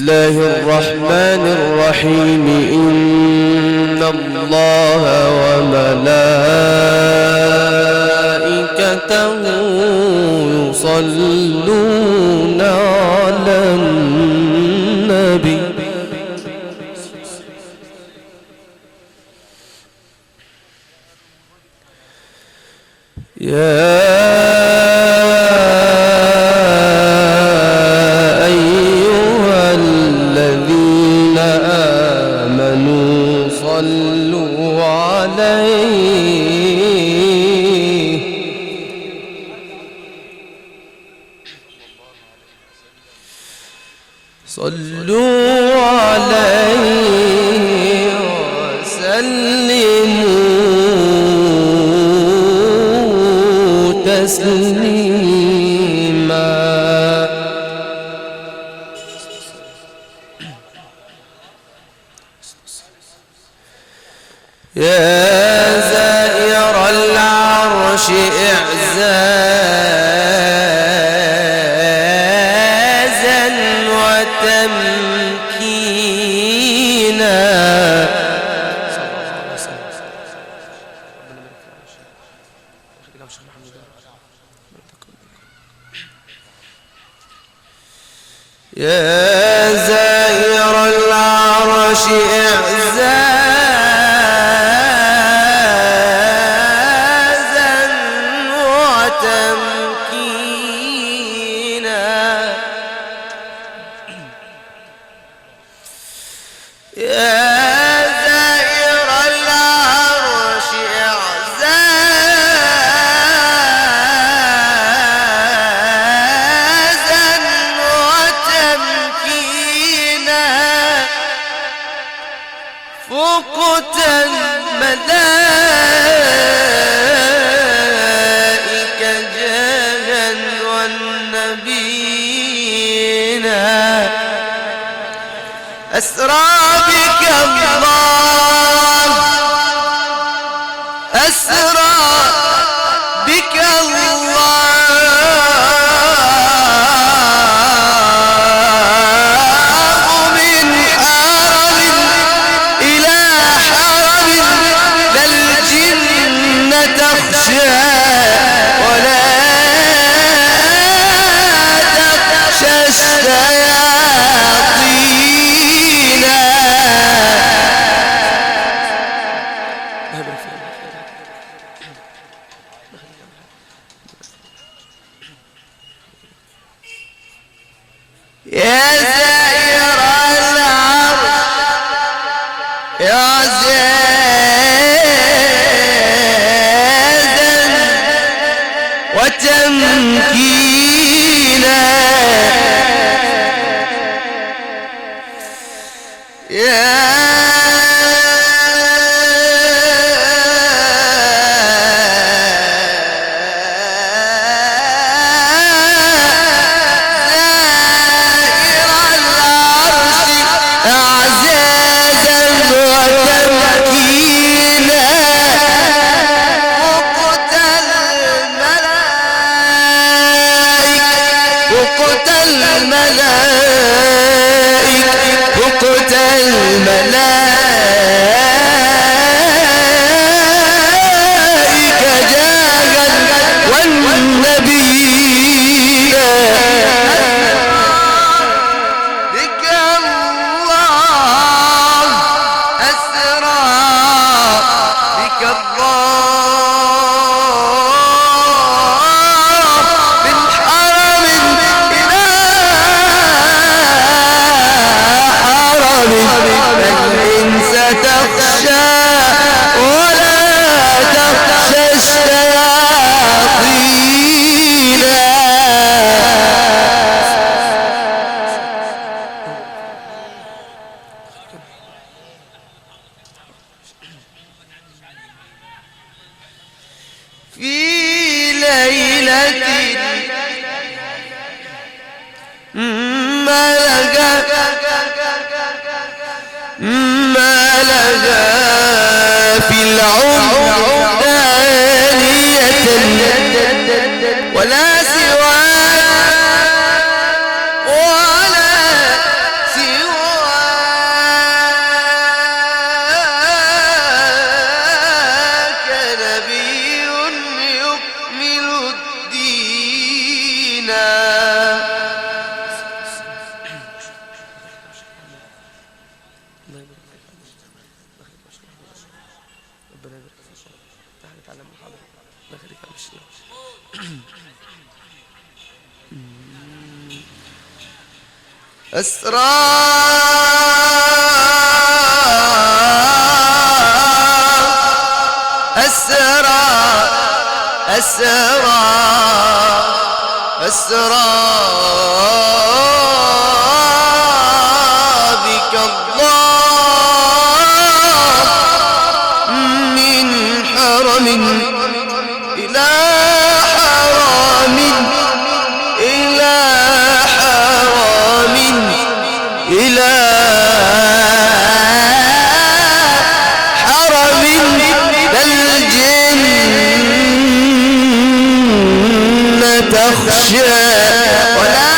الله الرحمن الرحيم. إن الله وملائكته يصلون على النبي يا أيها الذين آمنوا صلوا عليه وسلموا تسليما. يا زائر العرش إعزازا وتمكينا. يا زائر العرش إعزازا وتمكينا. يا زائر العرش إعزازا وتمكينا. فقت الملائكة جاها والنبيين. أسرى بك الله، أسرى بك الله من حرم إلى حرم. لا الجن تخشى ولا تخشى الشياطين. يا زائر العرش إعزازا وتمكينا. يا فقت الملائكة جاها والنبيين. بك الله، أسرى بك الله من حرم إلى حرم. الإنس تخشى ولا تخشى الشياطين. في ليلة ما لقى في العمر دانية ولا سوى ولا سوى أسرى بك الله من حرم إلى حرم إلى حرم إلى حرم الجنة تخشى ولا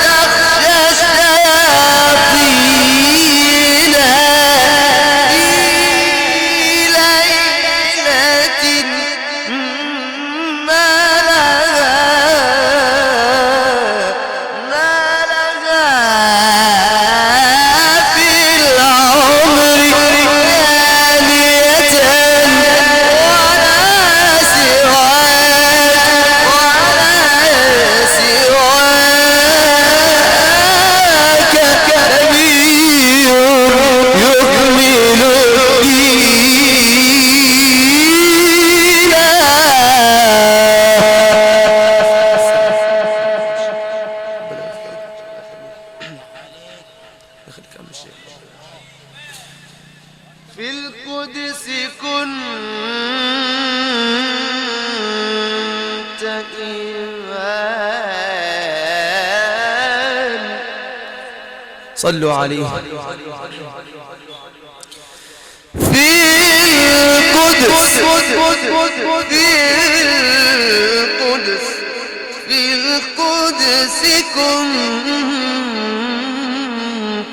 تخشى الشياطين في ليلة ما لها في العمر ثانية ولا سواك نبي يكمل الدين في القدس كنت إيمان صلوا عليه في القدس في القدس كنت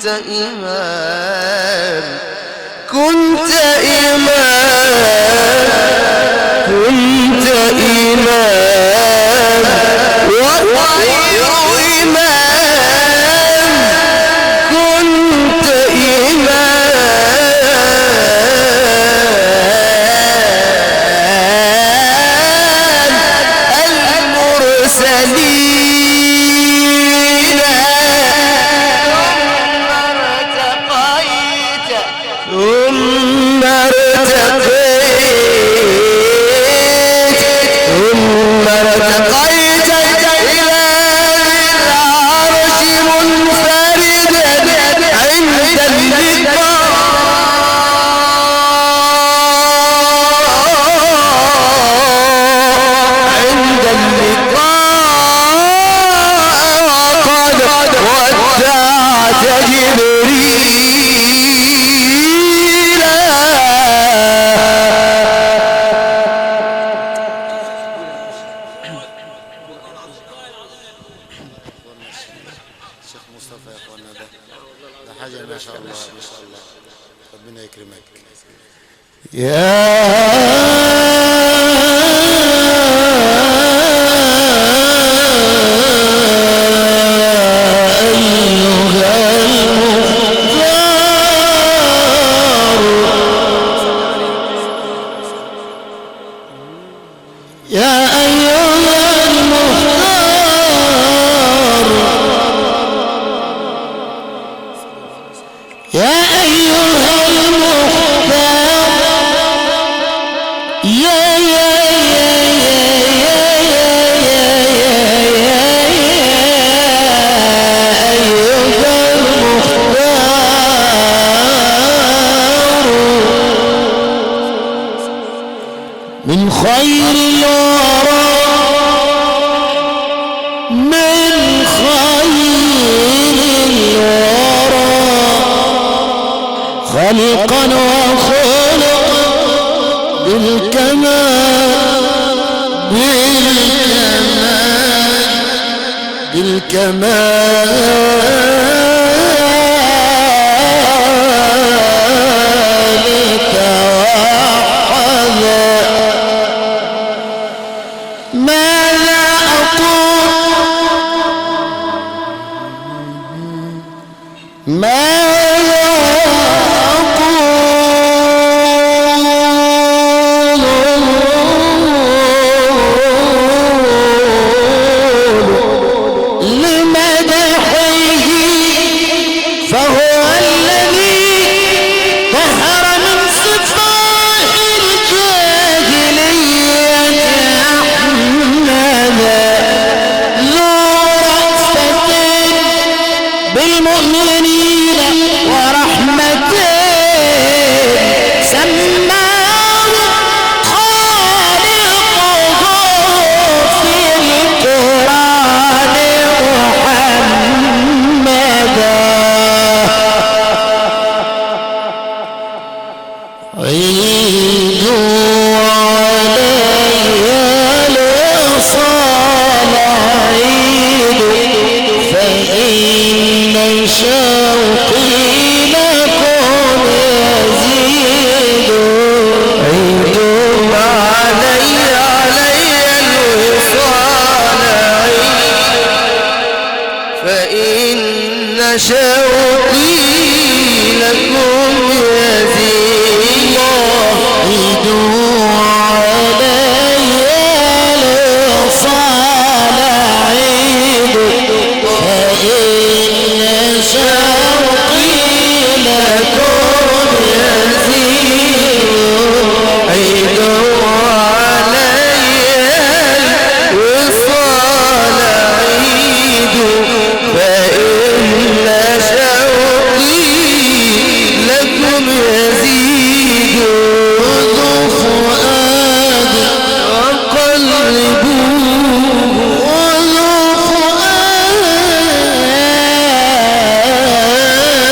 إيمان كنت إيمان وغير إيمان كنت إيمان المرسلين ثم ارتقيت إلى العرش منفردا عند اللقاء وقد ودعت جبريل الشيخ مصطفى يا اخوانا، ده حاجه ما شاء الله ما شاء الله، ربنا يكرمك. من خير الورى من خير الورى خلقا وخلقا بالكمال ماذا أقول شوقي لكم يزيد عيدوا علي الوصال عيد فإن شوقي لكم يزيد عيدوا علي الوصال عيد فإن شوقي لكم يزيد خذوا فؤادي وقلبوه خذوا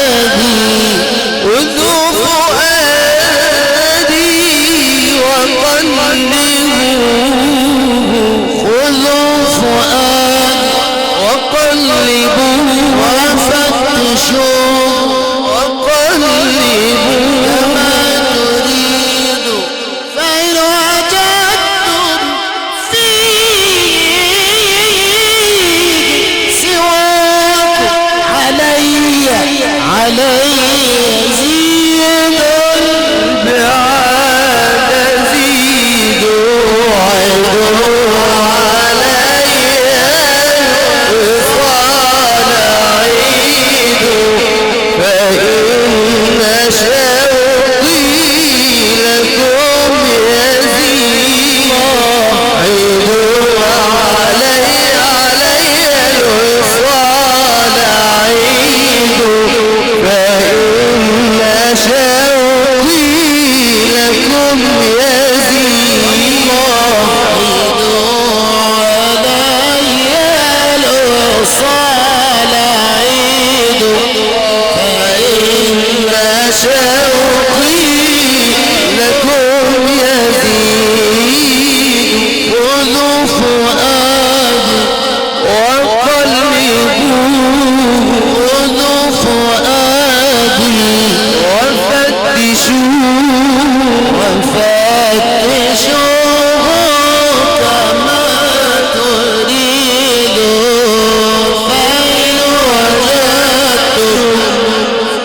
فؤادي خذوا فؤادي وقلبوه خذوا فؤادي وقلبوه وفتشوا وقلبوه كما تريد فإن وجدتم فيه سواكم علي زين بعاد زيد عيدوا علي الوصال عيد فإن شوقي لكم يزيد عيدوا علي الوصال عيد فإن شوقي لكم يزيد الوصال عيد فإن شوقي لكم يزيد خذوا فؤادي وقلبوه خذوا فؤادي وفتشوه كما تريد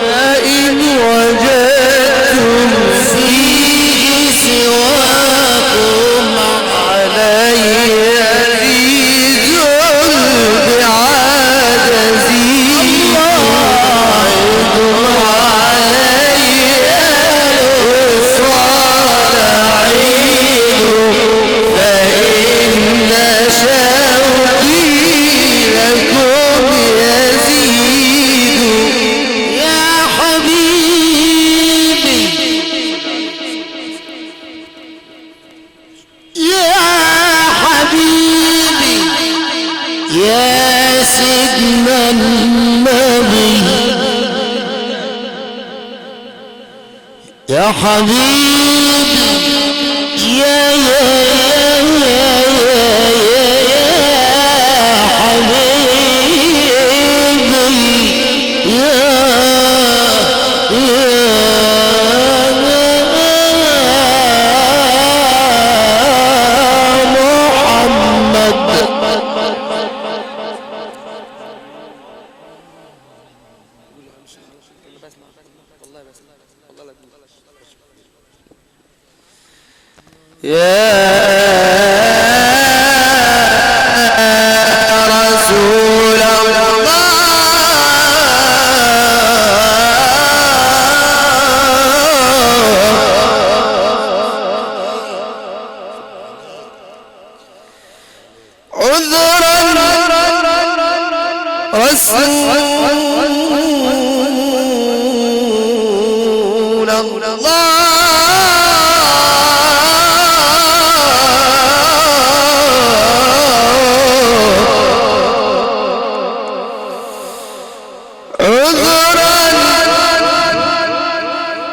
فإن وجدتم فيه سواكم علي عزيز بعاد زيد عيدوا علي الوصال عيد فإن شوقي لكم يزيد يا حبيبي يا حبيبي يا سيدنا النبي يا حبيبي يا حبيبي يا رسول الله عذرا رسول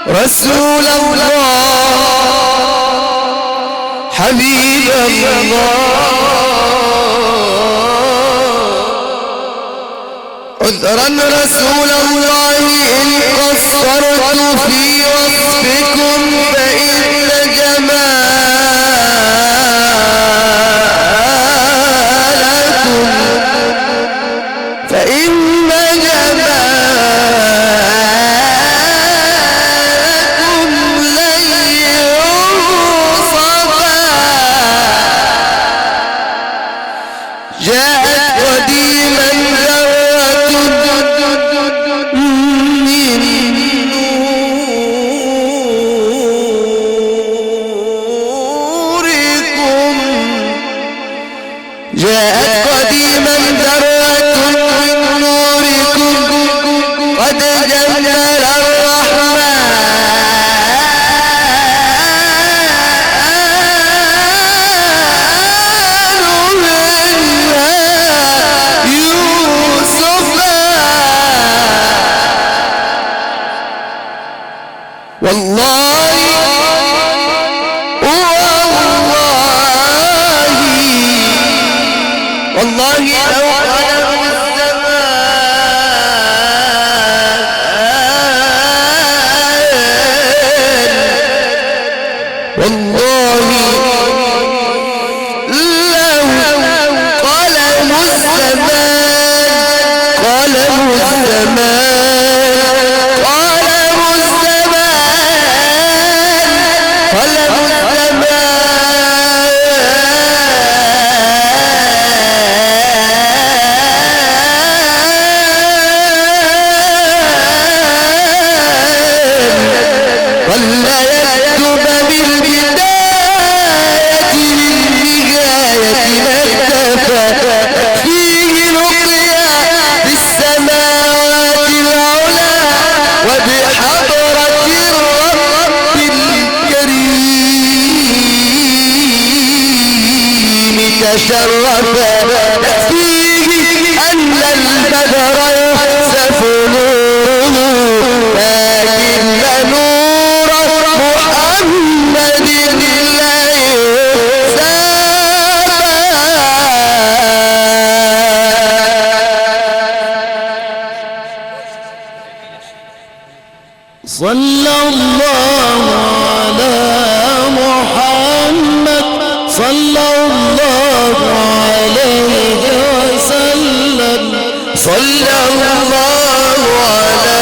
رسول الله حبيب الله عذرا رسول الله إن قصرت في وصفكم فإن جمالكم لو قلم الزمان والله لو قلم الزمان قلم الزمان قلم الزمان قلم ولا يكتب بالبداية للنهاية مكتفى فيه لقيا بالسماوات العلى وبحضرة الرب الكريم تشرفا فيه أن البدر يخسف نوره لكن نور محمد لا صلى الله على محمد صلى الله عليه وسلم صلى الله على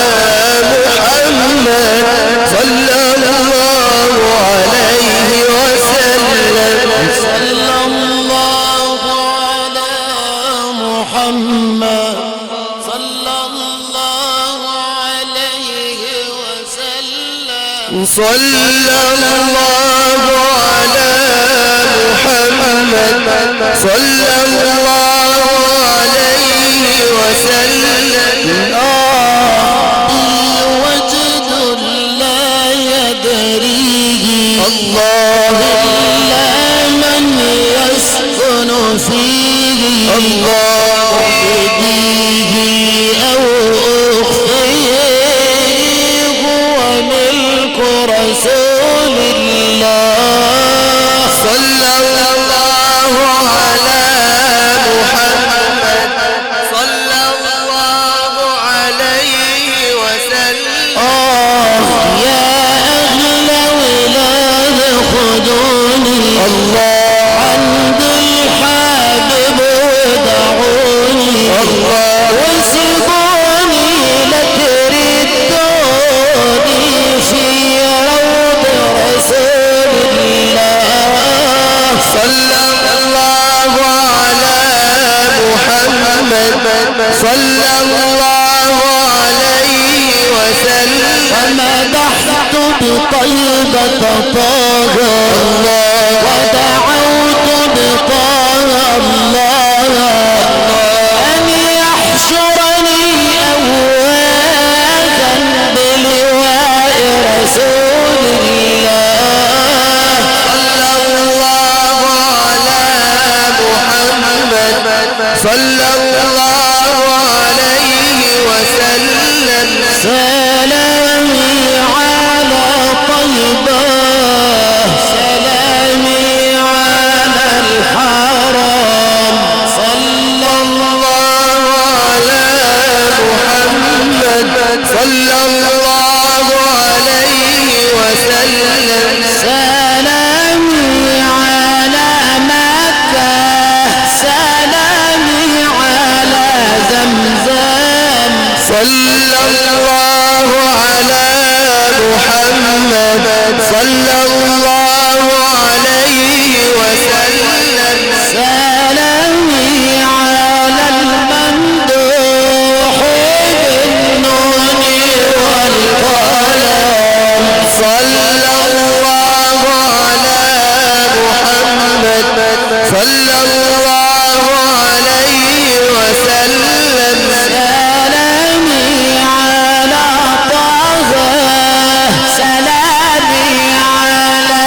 محمد صلى الله عليه وسلم صلى الله على محمد صلى الله عليه وسلم صلى الله على محمد صلى الله عليه وسلم وجد لا يدريه الله إلا من يسكن فيه الله يهديه أو أخفيه هو ملك رسول الله صلى الله على محمد صلى الله عليه وسلم يا أهل ولاد خذوني الله عند الحبيب ودعوني الله وسيبوني لتردوني في روض رسول الله صلى الله على محمد صلى الله عليه وسلم ومدحت بطيبة طه ودعوت بطه الله أن يحشرني أوادا بلواء رسول الله صلى الله على محمد صلى الله عليه وسلم سلامي على طيبة سلامي على الحرام صلى الله على محمد صلى الله عليه وسلم سلامي على مكة سلامي على زمزم صلى الله على محمد صلى الله عليه وسلم سلامي على الممدوح بالنون والقلم صلى الله على محمد صلى الله عليه وسلم سلامي على طه سلامي على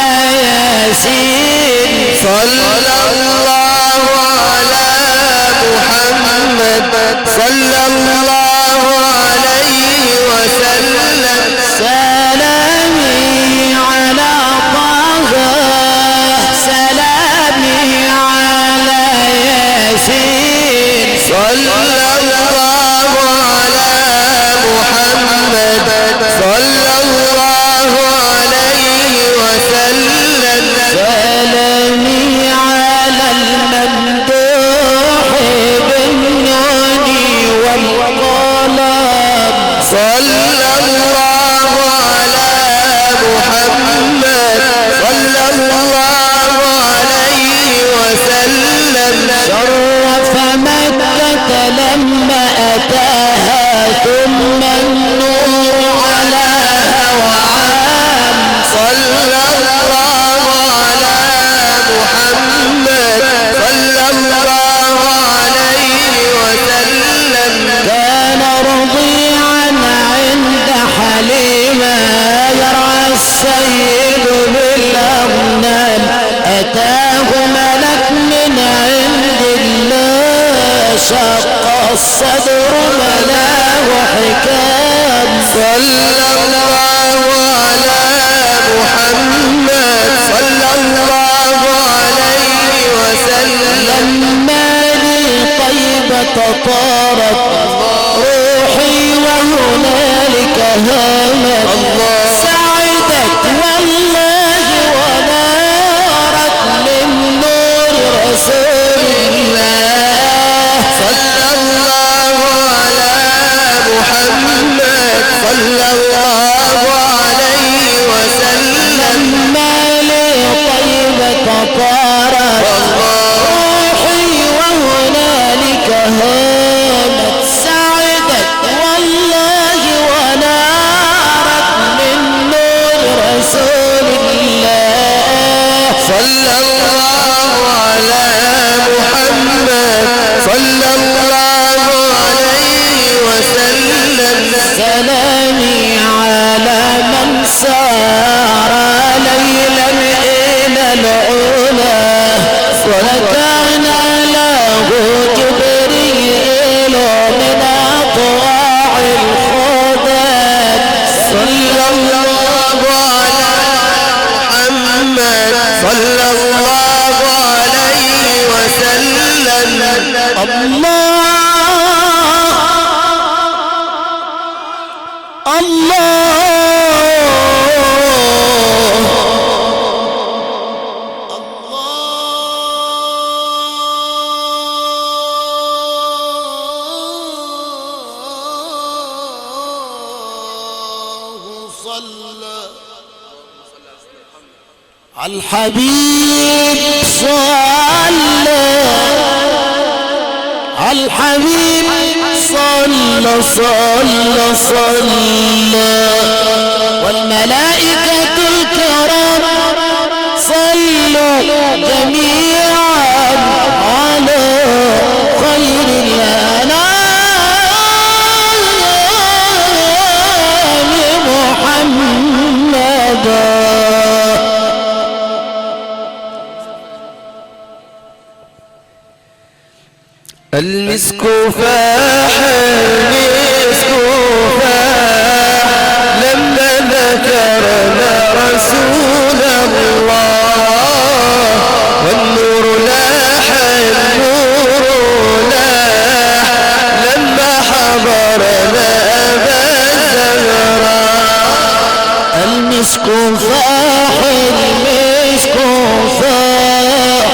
الله على محمد صلى الله عليه وسلم شرف مكة لما أتاها ثم النور علاها وعام صلى الله على محمد صلى الله عليه وسلم كان رضيعا عند حليمة يرعى السيد بالأغنام أتاه ملك من عند الله شق الصدر ملاه حكام صلى الله على محمد صلى الله عليه وسلم لما لي طيبة طارت روحي وهنالك هامت سعدت والله ونارت من نور رسول الله صلى الله على محمد صلى الله عليه وسلم لما لي طيبة طارت روحي وهنالك هامت سعدت والله ونارت من نور رسول الله صلى الله على محمد صلى الله عليه وسلم سلامي على من سار ليلا إلى العلا وكان له جبريل من أطواع الخدام صلى الله على محمد صلى الله عليه وسلم الحبيب صلى الحبيب صلى صلى صلى والملائكة الكرام صلوا جميعا على خير الأنام محمد المسك فاح المسك فاح لما ذكرنا رسول الله والنور لاح النور لاح لما حضرنا أبا الزهراء المسك فاح المسك فاح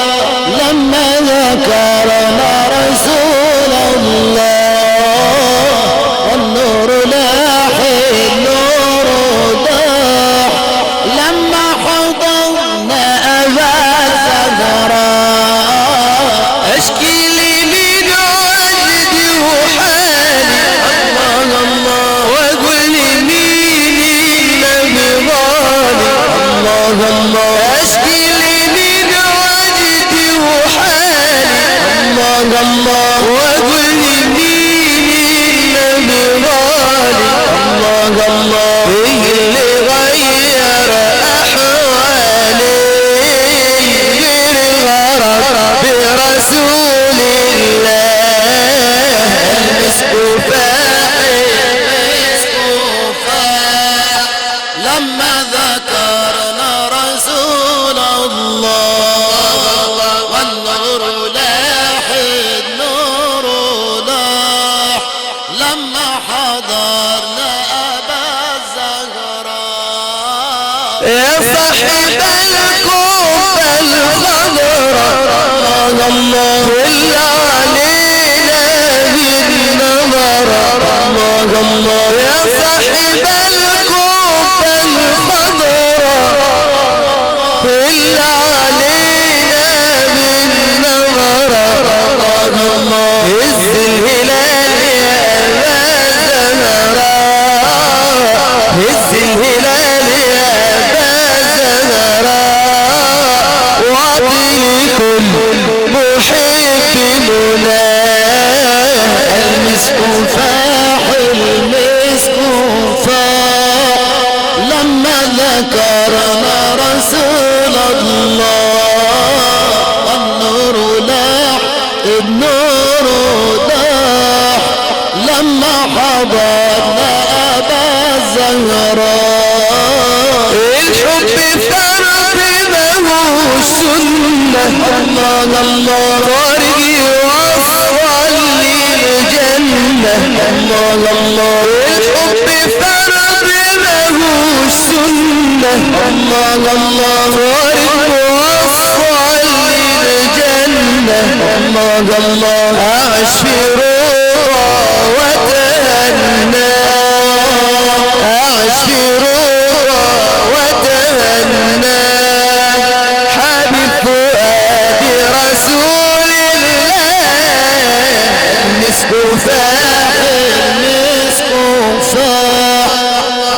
لما ذكرنا رسول الله والنور لاح النور ضاح لما حضرنا أبا الزهراء أشكي لي من وجدي وحالي الله الله وأقول لي مين النبي ظالم الله الله أشكي لي من وجدي وحالي الله الله وأقول لي مين النبي ظالم الله الله إيه اللي غير أحوالي غير غرب برسول الله المسك فاح لما ذكرنا رسول الله والنور لاح النور لاح لما حضرنا أبا الزهراء يا صاحب الكوفة الخضراء الله إلا علينا بالنظر الله الله يا صاحب هز الهلال يا أبا زهراء واعطي لكل محب مناه المسك فاح المسك فاح لما ذكرنا رسول الله النور لاح النور لاح لما حضرنا أبا الزهراء الحب فرق له السنة الله الله طريق يوصل للجنة الله الله الحب فرق له السنة الله الله طريق يوصل للجنة الله الله أعش في روضة وتهنى أعش في روضة وتهنى حبيب فؤاد رسول الله مسك فاح المسك فاح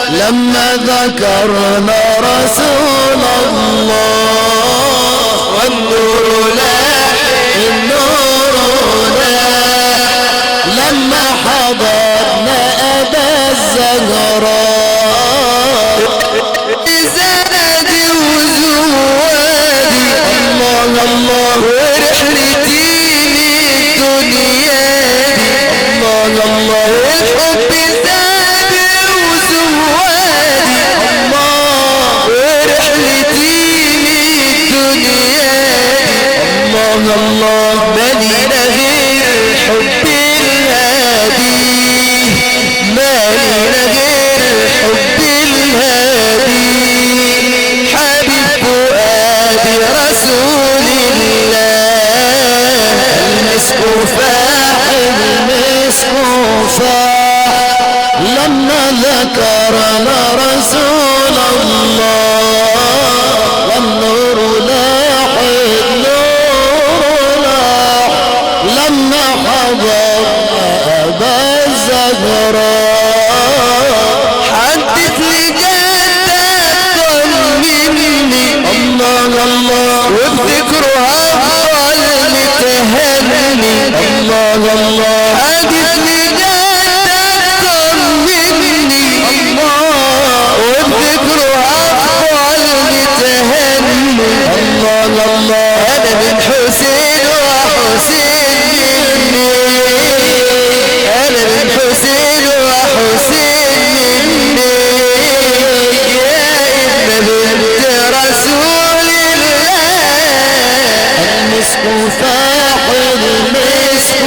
لما ذكرنا رسول الله والنور لاح النور لاح لما حضرنا أبا الزهراء زادي وزوادي الله الله ورحلتي للدنيا دي الله الله الحب زادي وزوادي الله ورحلتي للدنيا دي الله الله مالينا غير الحب الهادي مالينا غير الحب الهادي حبيب فؤاد رسول الله المسك فاح المسك فاح لما ذكرنا رسول الله والنور لاح النور لاح لما حضرنا أبا الزهراء حدث لي جدك طمني الله الله وبذكرها أفضل متهني الله الله حدث لي جدك طمني الله وبذكرها أفضل متهني الله الله أنا من حسين وحسين مني أنا من حسين وحسين مني يا ابن بنت رسول الله المسك فاح المسك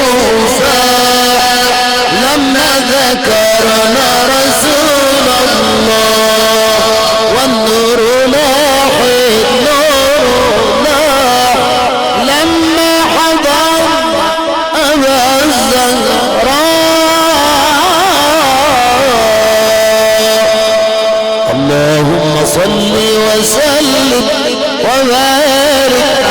فاح لما ذكرنا رسول الله والنور لاح النور لاح لما حضر أبا الزهراء اللهم صل وسلم وبارك